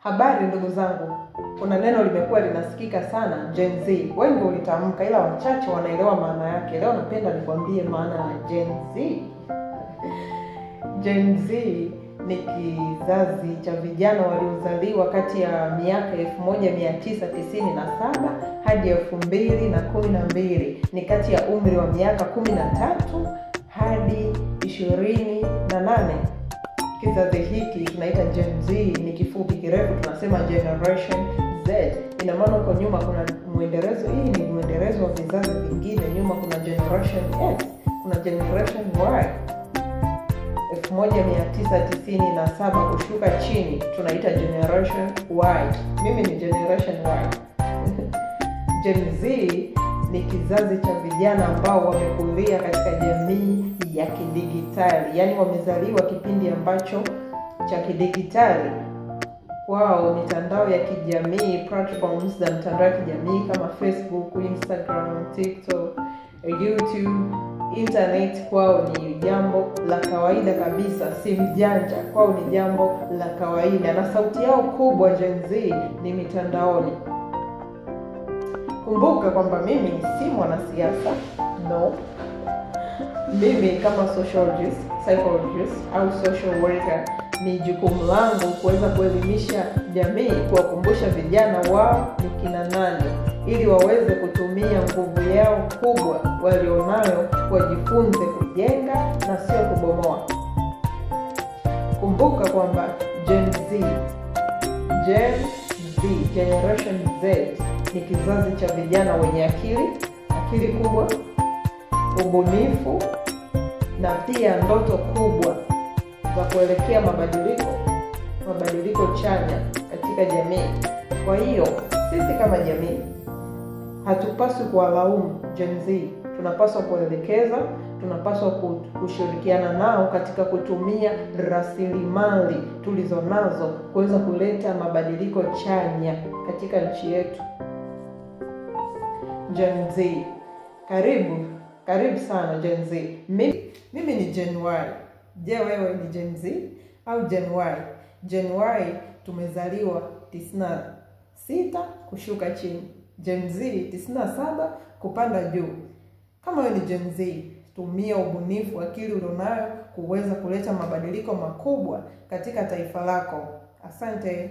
Habari ndugu zangu, kuna neno limekuwa linasikika sana, Gen Z. Wengi ulitamka ila wachache wanaelewa maana yake. Leo napenda nikwambie maana ya Gen Z. Gen Z ni kizazi cha vijana waliozaliwa kati ya miaka 1997 hadi 2012. Ni kati ya umri wa miaka 13 hadi 28. Kizazi hiki tunaita Gen Z, ni kifupi kirefu tunasema Generation Z. Ina maana huko nyuma kuna muendelezo, hii ni muendelezo wa vizazi vingine. Nyuma kuna Generation X, kuna Generation Y. 1997 kushuka chini tunaita Generation Y. Mimi ni Generation Y. Gen Z ni kizazi cha vijana ambao wamekulia katika jamii ya kidigitali. Yaani wamezaliwa kipindi ambacho cha kidigitali. Kwao mitandao ya kijamii, platforms za mitandao ya kijamii kama Facebook, Instagram, TikTok, YouTube, internet kwao ni jambo la kawaida kabisa, si mjanja. Kwao ni jambo la kawaida, na sauti yao kubwa Gen Z ni mitandaoni. Kumbuka kwamba mimi si mwanasiasa, no. Mimi kama sociologist, psychologist au social worker, ni jukumu langu kuweza kuelimisha jamii, kuwakumbusha vijana wao ni kina nani, ili waweze kutumia nguvu yao kubwa walionayo wajifunze kujenga na sio kubomoa. Kumbuka kwamba Gen Z, Generation Z ni kizazi cha vijana wenye akili kubwa, ubunifu na pia ndoto kubwa za kuelekea mabadiliko chanya katika jamii. Kwa hiyo sisi kama jamii hatupaswi kuwalaumu Gen Z. Tunapaswa kuelekeza, tunapaswa kushirikiana nao katika kutumia rasilimali tulizonazo kuweza kuleta mabadiliko chanya katika nchi yetu. Gen Z, karibu sana Gen Z. Mimi ni Gen Y. Je, wewe ni Gen Z au Gen Y? Gen Y tumezaliwa 96 kushuka chini. Gen Z 97 kupanda juu. Kama wewe ni Gen Z, tumia ubunifu, akili ulionayo kuweza kuleta mabadiliko makubwa katika taifa lako. Asante.